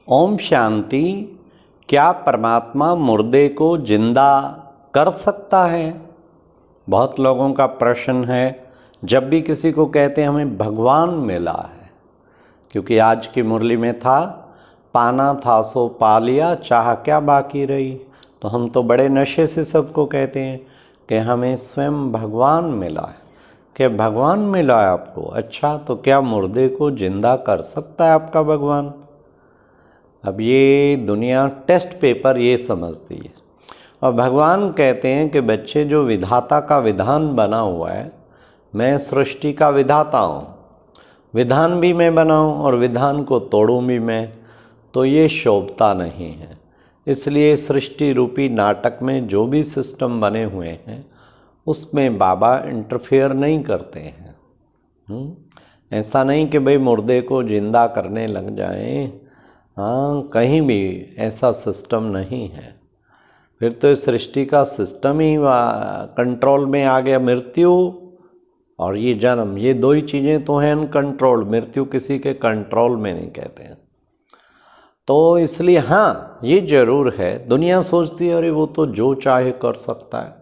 ओम शांति। क्या परमात्मा मुर्दे को जिंदा कर सकता है? बहुत लोगों का प्रश्न है। जब भी किसी को कहते हैं हमें भगवान मिला है, क्योंकि आज की मुरली में था पाना था सो पा लिया, चाह क्या बाकी रही। तो हम तो बड़े नशे से सबको कहते हैं कि हमें स्वयं भगवान मिला है। कि भगवान मिला है आपको? अच्छा, तो क्या मुर्दे को जिंदा कर सकता है आपका भगवान? अब ये दुनिया टेस्ट पेपर ये समझती है। और भगवान कहते हैं कि बच्चे, जो विधाता का विधान बना हुआ है, मैं सृष्टि का विधाता हूँ, विधान भी मैं बनाऊँ और विधान को तोड़ूँ भी मैं, तो ये शोभता नहीं है। इसलिए सृष्टि रूपी नाटक में जो भी सिस्टम बने हुए हैं उसमें बाबा इंटरफेयर नहीं करते हैं। ऐसा नहीं कि भाई मुर्दे को जिंदा करने लग जाएं। हाँ, कहीं भी ऐसा सिस्टम नहीं है। फिर तो इस सृष्टि का सिस्टम ही कंट्रोल में आ गया। मृत्यु और ये जन्म, ये दो ही चीज़ें तो हैं अनकंट्रोल्ड। मृत्यु किसी के कंट्रोल में नहीं कहते हैं। तो इसलिए हाँ, ये जरूर है। दुनिया सोचती है अरे वो तो जो चाहे कर सकता है,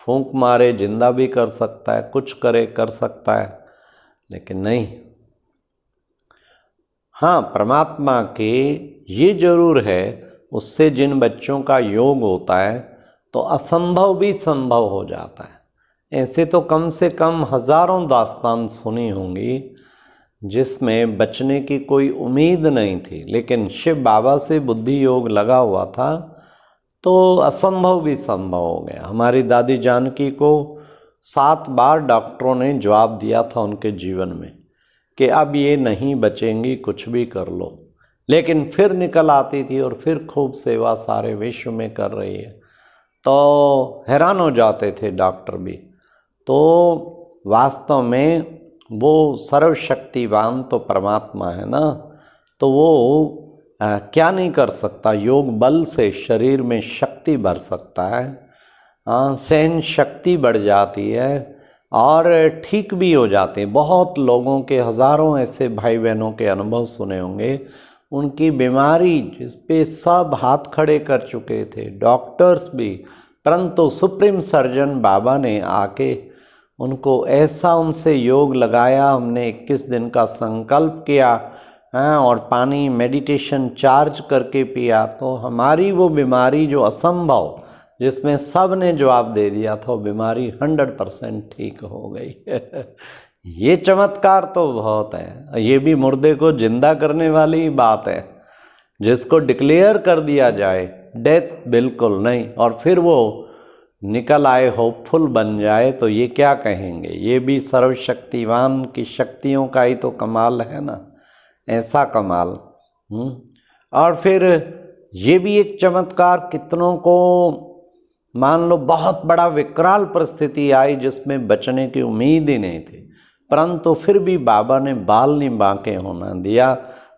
फूंक मारे जिंदा भी कर सकता है, कुछ करे कर सकता है, लेकिन नहीं। हाँ, परमात्मा के ये जरूर है, उससे जिन बच्चों का योग होता है तो असंभव भी संभव हो जाता है। ऐसे तो कम से कम हजारों दास्तान सुनी होंगी जिसमें बचने की कोई उम्मीद नहीं थी, लेकिन शिव बाबा से बुद्धि योग लगा हुआ था तो असंभव भी संभव हो गया। हमारी दादी जानकी को 7 बार डॉक्टरों ने जवाब दिया था उनके जीवन में कि अब ये नहीं बचेंगी, कुछ भी कर लो, लेकिन फिर निकल आती थी और फिर खूब सेवा सारे विश्व में कर रही है। तो हैरान हो जाते थे डॉक्टर भी। तो वास्तव में वो सर्वशक्तिवान तो परमात्मा है ना, तो वो क्या नहीं कर सकता? योग बल से शरीर में शक्ति भर सकता है, सहन शक्ति बढ़ जाती है और ठीक भी हो जाते हैं। बहुत लोगों के, हज़ारों ऐसे भाई बहनों के अनुभव सुने होंगे, उनकी बीमारी जिस पे सब हाथ खड़े कर चुके थे, डॉक्टर्स भी, परंतु सुप्रीम सर्जन बाबा ने आके उनको ऐसा उनसे योग लगाया। हमने 21 दिन का संकल्प किया और पानी मेडिटेशन चार्ज करके पिया, तो हमारी वो बीमारी जो असंभव, जिसमें सब ने जवाब दे दिया था, वो बीमारी 100% ठीक हो गई। ये चमत्कार तो बहुत है। ये भी मुर्दे को जिंदा करने वाली ही बात है। जिसको डिक्लेयर कर दिया जाए डेथ बिल्कुल नहीं, और फिर वो निकल आए होपफुल बन जाए, तो ये क्या कहेंगे? ये भी सर्वशक्तिवान की शक्तियों का ही तो कमाल है ना, ऐसा कमाल। और फिर ये भी एक चमत्कार, कितनों को मान लो बहुत बड़ा विकराल परिस्थिति आई जिसमें बचने की उम्मीद ही नहीं थी, परंतु फिर भी बाबा ने बाल नहीं बांके होना दिया।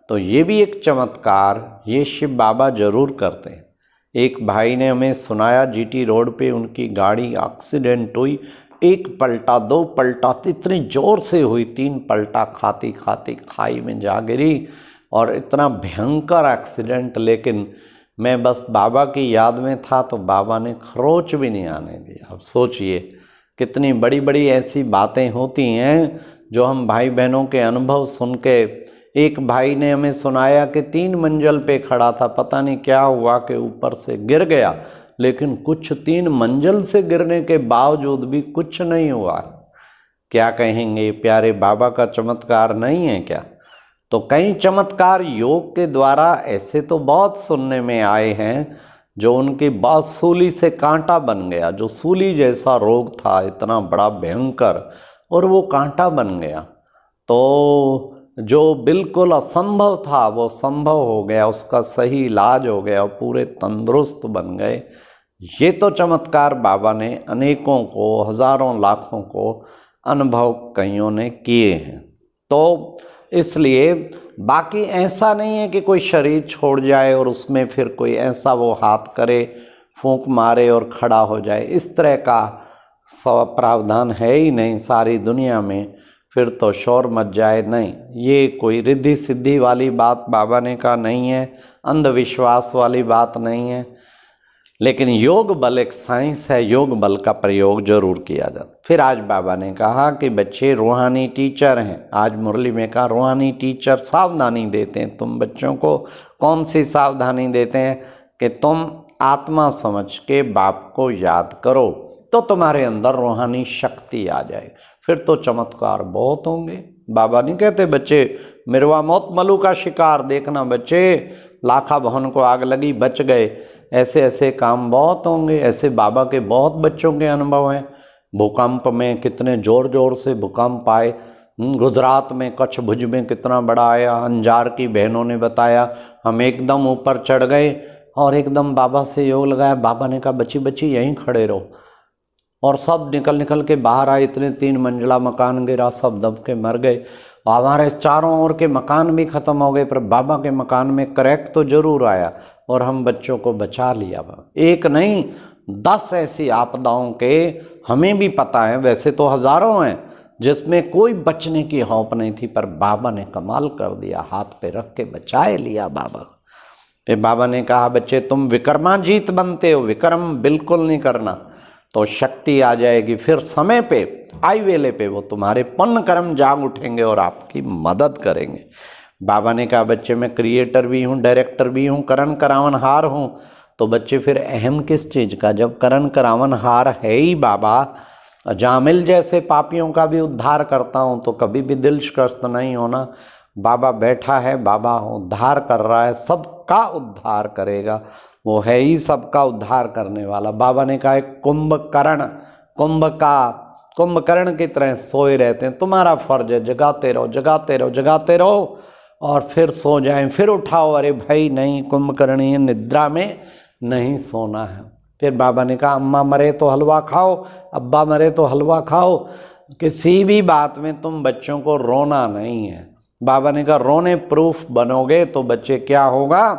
तो ये भी एक चमत्कार ये शिव बाबा जरूर करते हैं। एक भाई ने हमें सुनाया, जीटी रोड पे उनकी गाड़ी एक्सीडेंट हुई। 1 पलटा 2 पलटा इतनी जोर से हुई, 3 पलटा खाती खाती खाई में जा गिरी और इतना भयंकर एक्सीडेंट। लेकिन मैं बस बाबा की याद में था तो बाबा ने खरोच भी नहीं आने दिया। अब सोचिए कितनी बड़ी बड़ी ऐसी बातें होती हैं जो हम भाई बहनों के अनुभव सुन के। एक भाई ने हमें सुनाया कि 3 मंजिल पे खड़ा था, पता नहीं क्या हुआ कि ऊपर से गिर गया, लेकिन कुछ 3 मंजिल से गिरने के बावजूद भी कुछ नहीं हुआ। क्या कहेंगे? प्यारे बाबा का चमत्कार नहीं है क्या? तो कई चमत्कार योग के द्वारा ऐसे तो बहुत सुनने में आए हैं, जो उनकी बात सूली से कांटा बन गया। जो सूली जैसा रोग था इतना बड़ा भयंकर, और वो कांटा बन गया। तो जो बिल्कुल असंभव था वो संभव हो गया, उसका सही इलाज हो गया, पूरे तंदुरुस्त बन गए। ये तो चमत्कार बाबा ने अनेकों को, हजारों लाखों को अनुभव कईयों ने किए हैं। तो इसलिए बाकी ऐसा नहीं है कि कोई शरीर छोड़ जाए और उसमें फिर कोई ऐसा वो हाथ करे, फूंक मारे और खड़ा हो जाए। इस तरह का प्रावधान है ही नहीं सारी दुनिया में। फिर तो शोर मच जाए। नहीं, ये कोई रिद्धि सिद्धि वाली बात बाबा ने कहा नहीं है, अंधविश्वास वाली बात नहीं है, लेकिन योग बल एक साइंस है, योग बल का प्रयोग जरूर किया जाता। फिर आज बाबा ने कहा कि बच्चे रूहानी टीचर हैं। आज मुरली में कहा रूहानी टीचर सावधानी देते हैं। तुम बच्चों को कौन सी सावधानी देते हैं कि तुम आत्मा समझ के बाप को याद करो तो तुम्हारे अंदर रूहानी शक्ति आ जाए, फिर तो चमत्कार बहुत होंगे। बाबा नहीं कहते बच्चे मिरवा मौत मलू का शिकार, देखना बच्चे लाखा भवन को आग लगी बच गए, ऐसे ऐसे काम बहुत होंगे। ऐसे बाबा के बहुत बच्चों के अनुभव हैं। भूकंप में कितने ज़ोर ज़ोर से भूकंप आए, गुजरात में कच्छ भुज में कितना बड़ा आया। अंजार की बहनों ने बताया हम एकदम ऊपर चढ़ गए और एकदम बाबा से योग लगाया। बाबा ने कहा बच्ची बच्ची यहीं खड़े रहो, और सब निकल निकल के बाहर आए। इतने 3 मंजिला मकान गिरा, सब दब के मर गए। हमारे चारों ओर के मकान भी ख़त्म हो गए, पर बाबा के मकान में क्रैक तो जरूर आया और हम बच्चों को बचा लिया। एक नहीं 10 ऐसी आपदाओं के हमें भी पता है, वैसे तो हज़ारों हैं जिसमें कोई बचने की हौप नहीं थी, पर बाबा ने कमाल कर दिया, हाथ पे रख के बचाए लिया बाबा। फिर बाबा ने कहा बच्चे तुम विक्रमाजीत बनते हो, विक्रम बिल्कुल नहीं करना तो शक्ति आ जाएगी। फिर समय पे आई वेले पे वो तुम्हारे पुण्य कर्म जाग उठेंगे और आपकी मदद करेंगे। बाबा ने कहा बच्चे मैं क्रिएटर भी हूँ, डायरेक्टर भी हूँ, करण करावनहार हूँ। तो बच्चे फिर अहम किस चीज़ का, जब करण करावनहार है ही बाबा, जामिल जैसे पापियों का भी उद्धार करता हूँ तो कभी भी दिल शिकस्त नहीं होना। बाबा बैठा है, बाबा उद्धार कर रहा है, सबका उद्धार करेगा, वो है ही सबका उद्धार करने वाला। बाबा ने कहा कुंभकर्ण, कुंभकर्ण की तरह सोए रहते हैं, तुम्हारा फर्ज है जगाते रहो जगाते रहो जगाते रहो, और फिर सो जाएं, फिर उठाओ, अरे भाई नहीं कुंभकर्णी निद्रा में नहीं सोना है। फिर बाबा ने कहा अम्मा मरे तो हलवा खाओ, अब्बा मरे तो हलवा खाओ, किसी भी बात में तुम बच्चों को रोना नहीं है। बाबा ने कहा रोने प्रूफ बनोगे तो बच्चे क्या होगा,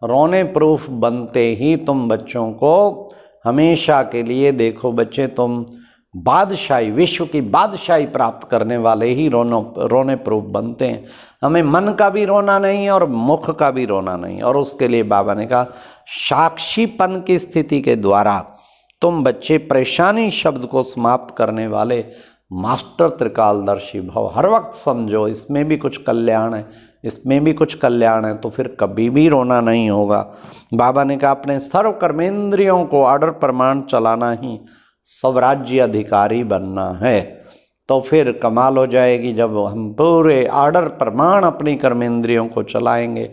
रोने प्रूफ बनते ही तुम बच्चों को हमेशा के लिए, देखो बच्चे तुम बादशाही, विश्व की बादशाही प्राप्त करने वाले ही रोने प्रूफ बनते हैं। हमें मन का भी रोना नहीं और मुख का भी रोना नहीं। और उसके लिए बाबा ने कहा साक्षीपन की स्थिति के द्वारा तुम बच्चे परेशानी शब्द को समाप्त करने वाले मास्टर त्रिकालदर्शी भव। हर वक्त समझो इसमें भी कुछ कल्याण है, इसमें भी कुछ कल्याण है, तो फिर कभी भी रोना नहीं होगा। बाबा ने कहा अपने सर्व कर्मेंद्रियों को आर्डर प्रमाण चलाना ही स्वराज्य अधिकारी बनना है, तो फिर कमाल हो जाएगी। जब हम पूरे आर्डर प्रमाण अपनी कर्मेंद्रियों को चलाएंगे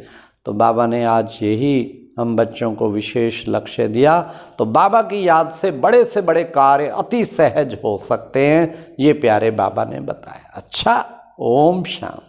तो बाबा ने आज यही हम बच्चों को विशेष लक्ष्य दिया। तो बाबा की याद से बड़े कार्य अति सहज हो सकते हैं, ये प्यारे बाबा ने बताया। अच्छा, ओम शांति।